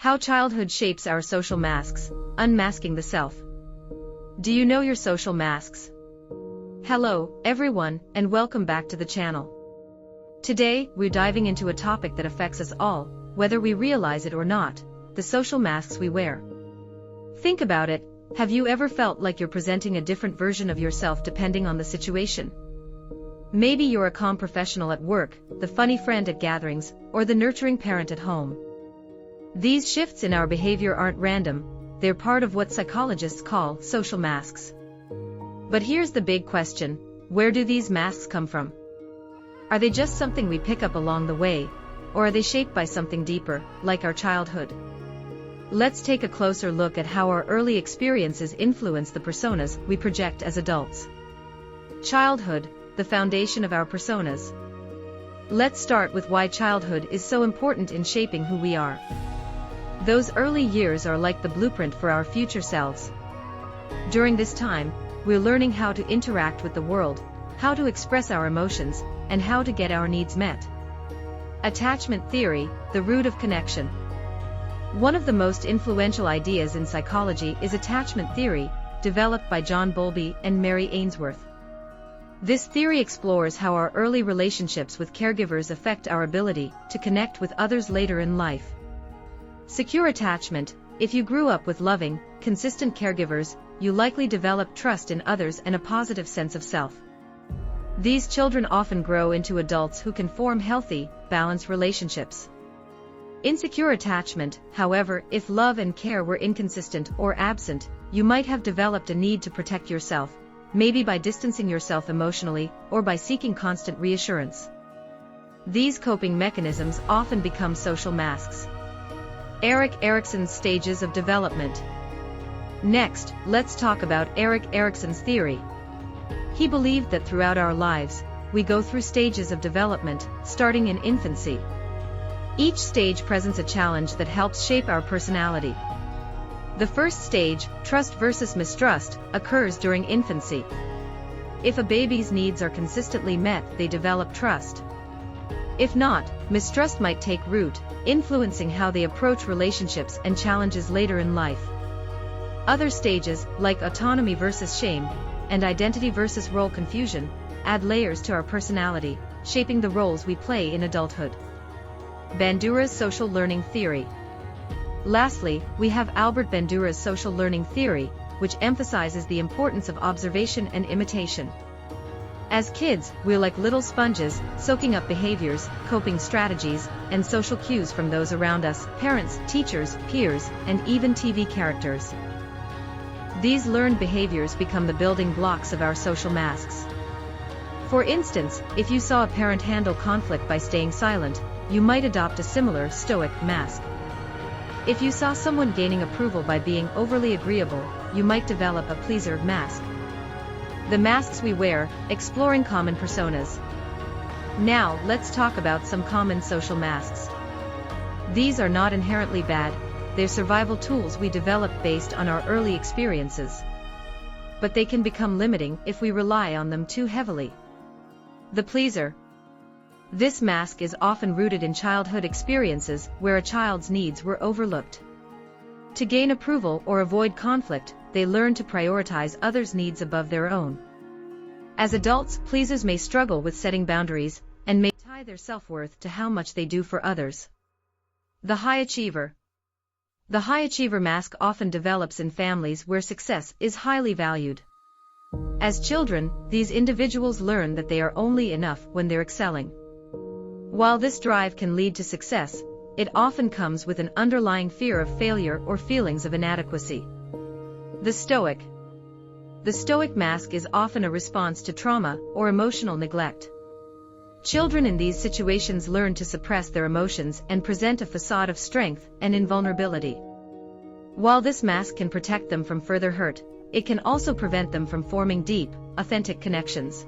How childhood shapes our social masks, unmasking the self. Do you know your social masks? Hello, everyone, and welcome back to the channel. Today, we're diving into a topic that affects us all, whether we realize it or not, the social masks we wear. Think about it, have you ever felt like you're presenting a different version of yourself depending on the situation? Maybe you're a calm professional at work, the funny friend at gatherings, or the nurturing parent at home. These shifts in our behavior aren't random, they're part of what psychologists call social masks. But here's the big question, where do these masks come from? Are they just something we pick up along the way, or are they shaped by something deeper, like our childhood? Let's take a closer look at how our early experiences influence the personas we project as adults. Childhood, the foundation of our personas. Let's start with why childhood is so important in shaping who we are. Those early years are like the blueprint for our future selves. During this time, we're learning how to interact with the world, how to express our emotions, and how to get our needs met. Attachment theory, the root of connection. One of the most influential ideas in psychology is attachment theory, developed by John Bowlby and Mary Ainsworth. This theory explores how our early relationships with caregivers affect our ability to connect with others later in life. Secure attachment, if you grew up with loving, consistent caregivers, you likely develop trust in others and a positive sense of self. These children often grow into adults who can form healthy, balanced relationships. Insecure attachment, however, if love and care were inconsistent or absent, you might have developed a need to protect yourself, maybe by distancing yourself emotionally, or by seeking constant reassurance. These coping mechanisms often become social masks. Erik Erikson's stages of development. Next, let's talk about Erik Erikson's theory. He believed that throughout our lives, we go through stages of development, starting in infancy. Each stage presents a challenge that helps shape our personality. The first stage, trust versus mistrust, occurs during infancy. If a baby's needs are consistently met, they develop trust. If not, mistrust might take root, influencing how they approach relationships and challenges later in life. Other stages, like autonomy versus shame, and identity versus role confusion, add layers to our personality, shaping the roles we play in adulthood. Bandura's social learning theory. Lastly, we have Albert Bandura's social learning theory, which emphasizes the importance of observation and imitation. As kids, we're like little sponges, soaking up behaviors, coping strategies, and social cues from those around us, parents, teachers, peers, and even TV characters. These learned behaviors become the building blocks of our social masks. For instance, if you saw a parent handle conflict by staying silent, you might adopt a similar stoic mask. If you saw someone gaining approval by being overly agreeable, you might develop a pleaser mask. The masks we wear, exploring common personas. Now, let's talk about some common social masks. These are not inherently bad, they're survival tools we develop based on our early experiences. But they can become limiting if we rely on them too heavily. The pleaser. This mask is often rooted in childhood experiences where a child's needs were overlooked. To gain approval or avoid conflict, they learn to prioritize others' needs above their own. As adults, pleasers may struggle with setting boundaries, and may tie their self-worth to how much they do for others. The high achiever. The high achiever mask often develops in families where success is highly valued. As children, these individuals learn that they are only enough when they're excelling. While this drive can lead to success, it often comes with an underlying fear of failure or feelings of inadequacy. The stoic. The stoic mask is often a response to trauma or emotional neglect. Children in these situations learn to suppress their emotions and present a facade of strength and invulnerability. While this mask can protect them from further hurt, it can also prevent them from forming deep, authentic connections.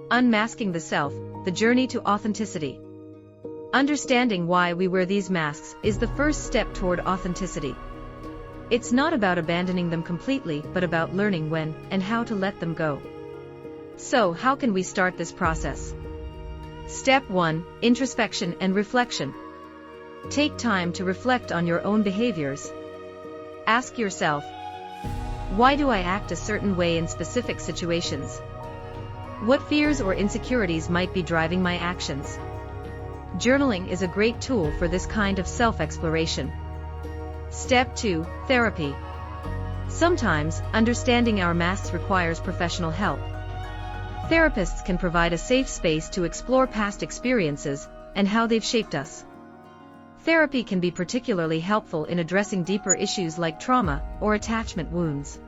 Unmasking the self, the journey to authenticity. Understanding why we wear these masks is the first step toward authenticity. It's not about abandoning them completely, but about learning when and how to let them go. So, how can we start this process? Step 1. Introspection and reflection. Take time to reflect on your own behaviors. Ask yourself, why do I act a certain way in specific situations? What fears or insecurities might be driving my actions? Journaling is a great tool for this kind of self-exploration. Step 2. Therapy. Sometimes, understanding our masks requires professional help. Therapists can provide a safe space to explore past experiences and how they've shaped us. Therapy can be particularly helpful in addressing deeper issues like trauma or attachment wounds.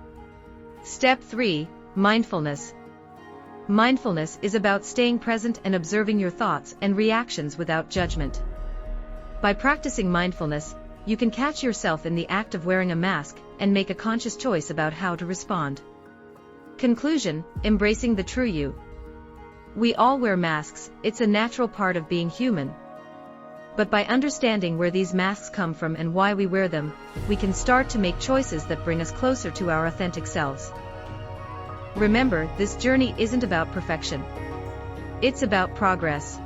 Step 3. Mindfulness. Mindfulness is about staying present and observing your thoughts and reactions without judgment. By practicing mindfulness, you can catch yourself in the act of wearing a mask and make a conscious choice about how to respond. Conclusion: embracing the true you. We all wear masks, it's a natural part of being human. But by understanding where these masks come from and why we wear them, we can start to make choices that bring us closer to our authentic selves. Remember, this journey isn't about perfection. It's about progress.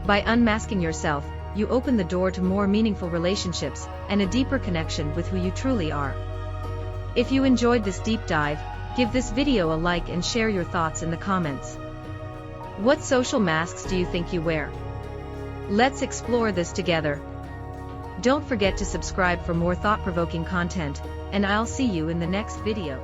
By unmasking yourself, you open the door to more meaningful relationships and a deeper connection with who you truly are. If you enjoyed this deep dive, give this video a like and share your thoughts in the comments. What social masks do you think you wear? Let's explore this together. Don't forget to subscribe for more thought-provoking content, and I'll see you in the next video.